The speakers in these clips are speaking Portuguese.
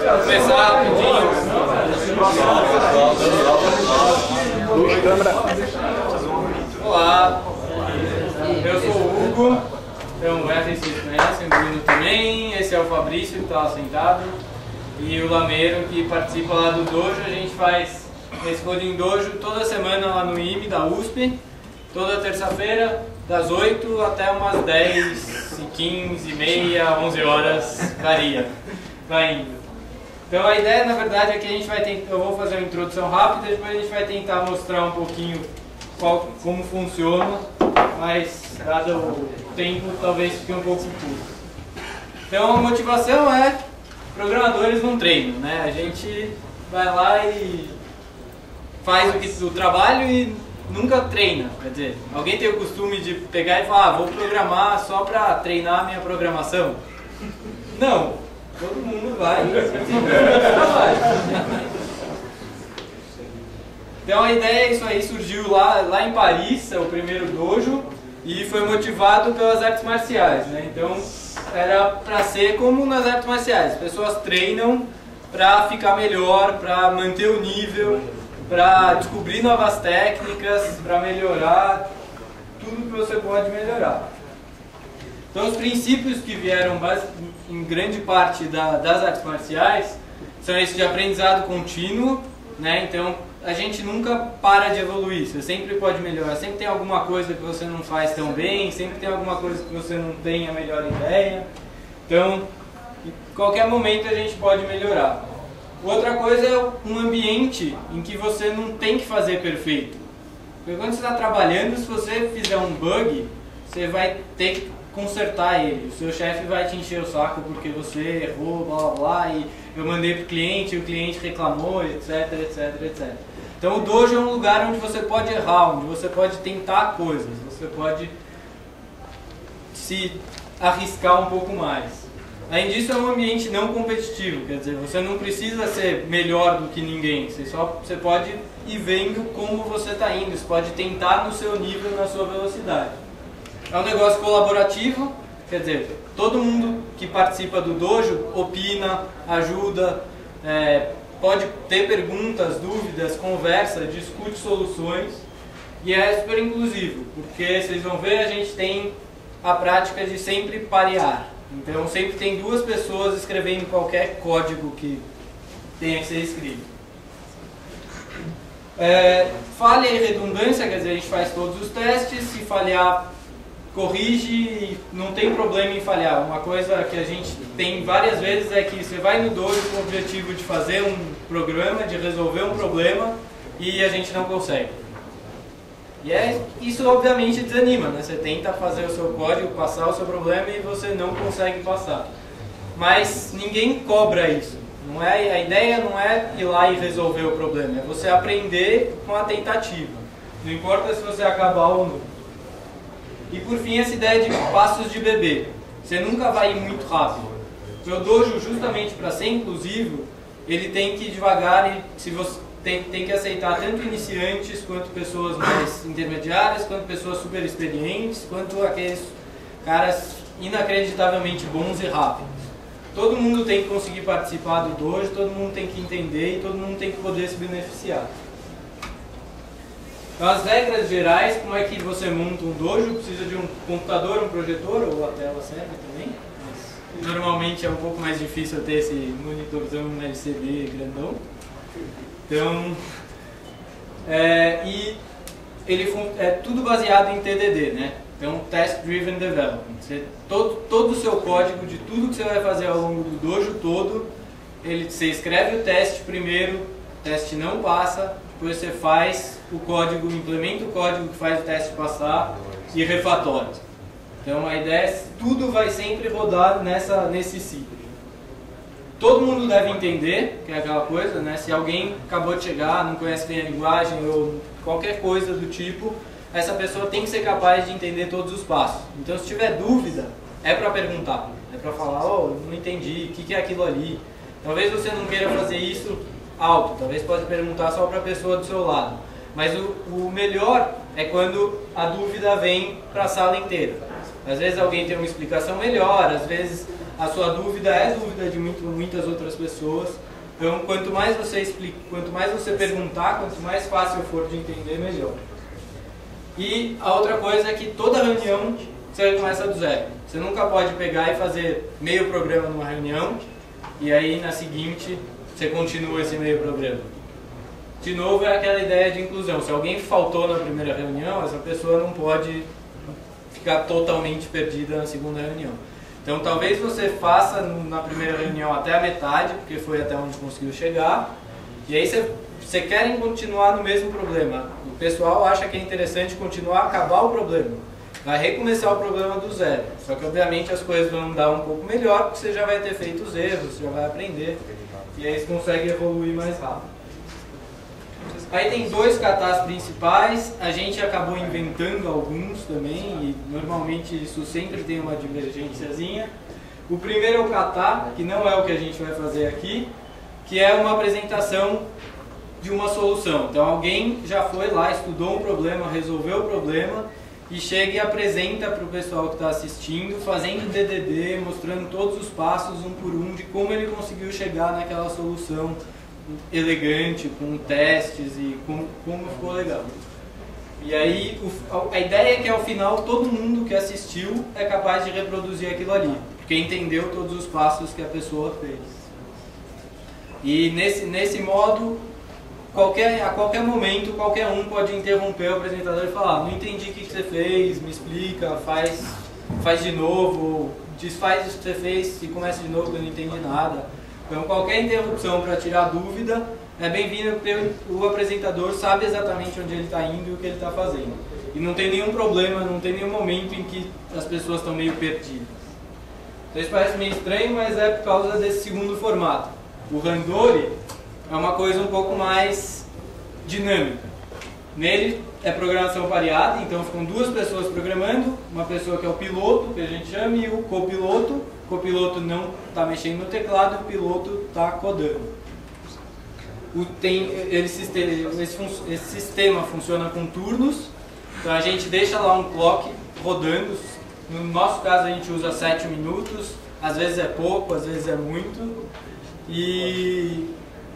começar rapidinho. Olá, eu sou o Hugo, então o Wesley vocês conhecem, o Bruno também, esse é o Fabrício que está lá sentado e o Lameiro que participa lá do Dojo. A gente faz esse Coding Dojo toda semana lá no IME da USP, toda terça-feira, das 8 até umas 10h15, meia, 11 horas, varia, vai indo. Então a ideia, na verdade, é que a gente vai tentar, eu vou fazer uma introdução rápida, depois a gente vai tentar mostrar um pouquinho como funciona, mas dado o tempo, talvez fique um pouco curto. Então a motivação é, programadores não treinam, né? A gente vai lá e faz o trabalho e nunca treina. Quer dizer, alguém tem o costume de pegar e falar, vou programar só para treinar a minha programação? Não, todo mundo vai. Então a ideia, isso aí surgiu lá em Paris, é o primeiro dojo, e foi motivado pelas artes marciais, né? Então era para ser como nas artes marciais, as pessoas treinam para ficar melhor, para manter o nível, para descobrir novas técnicas, para melhorar tudo que você pode melhorar. Então os princípios que vieram em grande parte das artes marciais são esse de aprendizado contínuo, né? Então a gente nunca para de evoluir, você sempre pode melhorar, sempre tem alguma coisa que você não faz tão bem, sempre tem alguma coisa que você não tem a melhor ideia. Então, em qualquer momento a gente pode melhorar. Outra coisa é um ambiente em que você não tem que fazer perfeito. Porque quando você está trabalhando, se você fizer um bug, você vai ter que consertar ele. O seu chefe vai te encher o saco porque você errou, blá blá blá, e eu mandei para o cliente reclamou, etc, etc, etc. Então o dojo é um lugar onde você pode errar, onde você pode tentar coisas, você pode se arriscar um pouco mais. Além disso, é um ambiente não competitivo, quer dizer, você não precisa ser melhor do que ninguém, você pode ir vendo como você está indo, você pode tentar no seu nível, na sua velocidade. É um negócio colaborativo, quer dizer, todo mundo que participa do dojo opina, ajuda, pode ter perguntas, dúvidas, conversa, discute soluções, e é super inclusivo, porque vocês vão ver, a gente tem a prática de sempre parear. Então sempre tem duas pessoas escrevendo qualquer código que tenha que ser escrito. Falha e redundância, quer dizer, a gente faz todos os testes, se falhar, corrige e não tem problema em falhar. Uma coisa que a gente tem várias vezes é que você vai no dojo com o objetivo de fazer um programa, de resolver um problema, e a gente não consegue. E isso obviamente desanima, né? Você tenta fazer o seu código, passar o seu problema e você não consegue passar. Mas ninguém cobra isso. A ideia não é ir lá e resolver o problema, é você aprender com a tentativa. Não importa se você acabar ou não. E por fim, essa ideia de passos de bebê. Você nunca vai ir muito rápido. O seu dojo, justamente para ser inclusivo, ele tem que ir devagar e se você tem que aceitar tanto iniciantes, quanto pessoas mais intermediárias, quanto pessoas super experientes, quanto aqueles caras inacreditavelmente bons e rápidos. Todo mundo tem que conseguir participar do dojo, todo mundo tem que entender e todo mundo tem que poder se beneficiar. Então as regras gerais, como é que você monta um dojo, precisa de um computador, um projetor, ou a tela serve também. Mas normalmente é um pouco mais difícil ter esse monitorzão LCD grandão. Então, e ele é tudo baseado em TDD, né? Então, Test Driven Development. Todo o seu código, de tudo que você vai fazer ao longo do dojo todo, você escreve o teste primeiro, o teste não passa, depois você faz o código, implementa o código que faz o teste passar e refatora. Então, a ideia é que tudo vai sempre rodar nesse ciclo. Todo mundo deve entender, que é aquela coisa, né? Se alguém acabou de chegar, não conhece bem a linguagem ou qualquer coisa do tipo, essa pessoa tem que ser capaz de entender todos os passos. Então, se tiver dúvida, é para perguntar. É para falar, não entendi, o que é aquilo ali? Talvez você não queira fazer isso alto, talvez pode perguntar só para a pessoa do seu lado. Mas o melhor é quando a dúvida vem para a sala inteira. Às vezes alguém tem uma explicação melhor, às vezes a sua dúvida é dúvida de muitas outras pessoas. Então, quanto mais você explica, quanto mais você perguntar, quanto mais fácil for de entender, melhor. E a outra coisa é que toda reunião você começa do zero. Você nunca pode pegar e fazer meio programa numa reunião e aí na seguinte você continua esse meio programa. De novo, é aquela ideia de inclusão. Se alguém faltou na primeira reunião, essa pessoa não pode ficar totalmente perdida na segunda reunião. Então, talvez você faça na primeira reunião até a metade, porque foi até onde conseguiu chegar, e aí você quer continuar no mesmo problema. O pessoal acha que é interessante continuar, acabar o problema. Vai recomeçar o problema do zero. Só que, obviamente, as coisas vão andar um pouco melhor, porque você já vai ter feito os erros, você já vai aprender, e aí você consegue evoluir mais rápido. Aí tem 2 katas principais, a gente acabou inventando alguns também, e normalmente isso sempre tem uma divergênciazinha. O primeiro é o kata, que não é o que a gente vai fazer aqui, que é uma apresentação de uma solução. Então alguém já foi lá, estudou um problema, resolveu o problema, e chega e apresenta para o pessoal que está assistindo, fazendo DDD, mostrando todos os passos, um por um, de como ele conseguiu chegar naquela solução elegante, com testes e como ficou legal. E aí a ideia é que ao final todo mundo que assistiu é capaz de reproduzir aquilo ali, porque entendeu todos os passos que a pessoa fez. E nesse modo, a qualquer momento, qualquer um pode interromper o apresentador e falar: não entendi o que você fez, me explica, faz de novo, desfaz isso que você fez e começa de novo que eu não entendi nada. Então, qualquer interrupção para tirar dúvida é bem-vinda, porque o apresentador sabe exatamente onde ele está indo e o que ele está fazendo. E não tem nenhum problema, não tem nenhum momento em que as pessoas estão meio perdidas. Então, isso parece meio estranho, mas é por causa desse segundo formato. O Randori é uma coisa um pouco mais dinâmica. Nele é programação pareada, então ficam 2 pessoas programando, uma pessoa que é o piloto, que a gente chama, e o copiloto. O copiloto não está mexendo no teclado, o piloto está codando. Esse sistema funciona com turnos, então a gente deixa lá um clock rodando. No nosso caso a gente usa 7 minutos, às vezes é pouco, às vezes é muito. E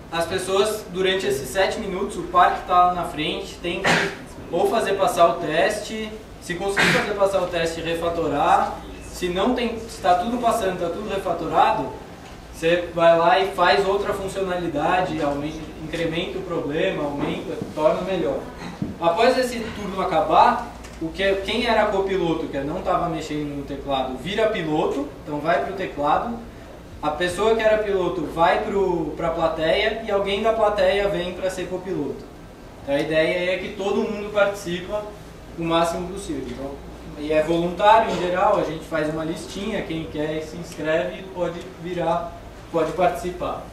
as pessoas, durante esses 7 minutos, o par que está lá na frente tem que ou fazer passar o teste, se conseguir fazer passar o teste, refatorar. Se está tudo passando, está tudo refatorado, você vai lá e faz outra funcionalidade, incrementa o problema, aumenta, torna melhor. Após esse turno acabar, quem era copiloto, que não estava mexendo no teclado, vira piloto, então vai para o teclado. A pessoa que era piloto vai para a plateia e alguém da plateia vem para ser copiloto. Então a ideia é que todo mundo participa o máximo possível. Então, e é voluntário em geral, a gente faz uma listinha, quem quer se inscreve e pode participar.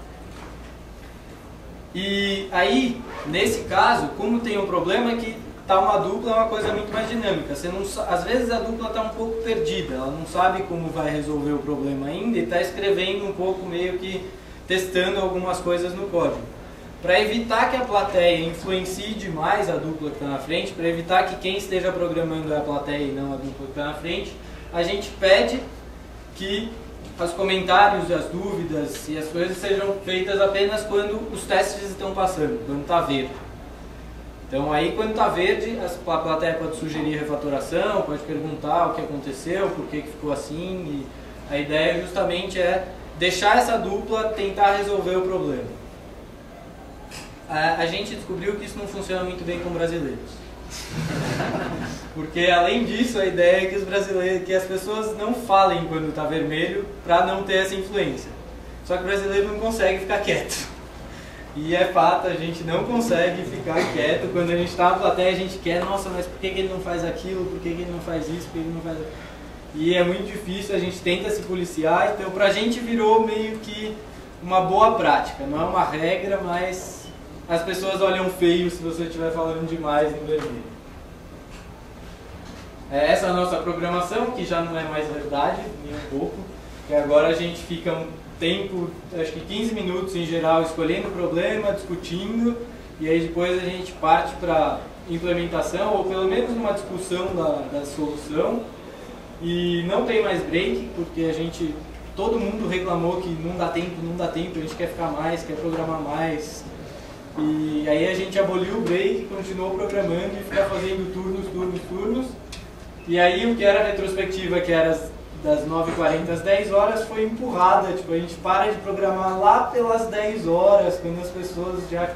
E aí, nesse caso, como tem um problema que tá uma dupla, é uma coisa muito mais dinâmica. Às vezes a dupla está um pouco perdida, ela não sabe como vai resolver o problema ainda e está escrevendo um pouco, meio que testando algumas coisas no código. Para evitar que a plateia influencie demais a dupla que está na frente, para evitar que quem esteja programando é a plateia e não a dupla que está na frente, a gente pede que os comentários, as dúvidas e as coisas sejam feitas apenas quando os testes estão passando, quando está verde. Então aí quando está verde, a plateia pode sugerir refatoração, pode perguntar o que aconteceu, por que ficou assim, e a ideia justamente é deixar essa dupla tentar resolver o problema. A gente descobriu que isso não funciona muito bem com brasileiros. Porque além disso, a ideia é que as pessoas não falem quando está vermelho para não ter essa influência. Só que o brasileiro não consegue ficar quieto. E é fato, a gente não consegue ficar quieto. Quando a gente está na plateia, a gente quer, nossa, mas por que ele não faz aquilo? Por que ele não faz isso? Por que ele não faz aquilo? E é muito difícil, a gente tenta se policiar. Então pra gente virou meio que uma boa prática. Não é uma regra, mas as pessoas olham feio se você estiver falando demais em vermelho. Essa é a nossa programação, que já não é mais verdade, nem um pouco. Porque agora a gente fica um tempo, acho que 15 minutos em geral, escolhendo o problema, discutindo, e aí depois a gente parte para implementação, ou pelo menos uma discussão da solução. E não tem mais break, porque a gente todo mundo reclamou que não dá tempo, a gente quer ficar mais, quer programar mais. E aí a gente aboliu o break, continuou programando e ficar fazendo turnos. E aí o que era retrospectiva, que era das 9h40 às 10 horas, foi empurrada. Tipo, a gente para de programar lá pelas 10 horas, quando as pessoas já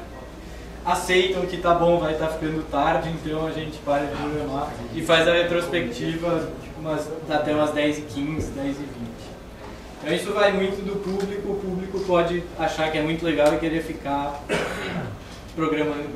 aceitam que tá bom, vai estar ficando tarde, então a gente para de programar e faz a retrospectiva até umas 10h15, 10h20. Então isso vai muito do público, o público pode achar que é muito legal e querer ficar programando.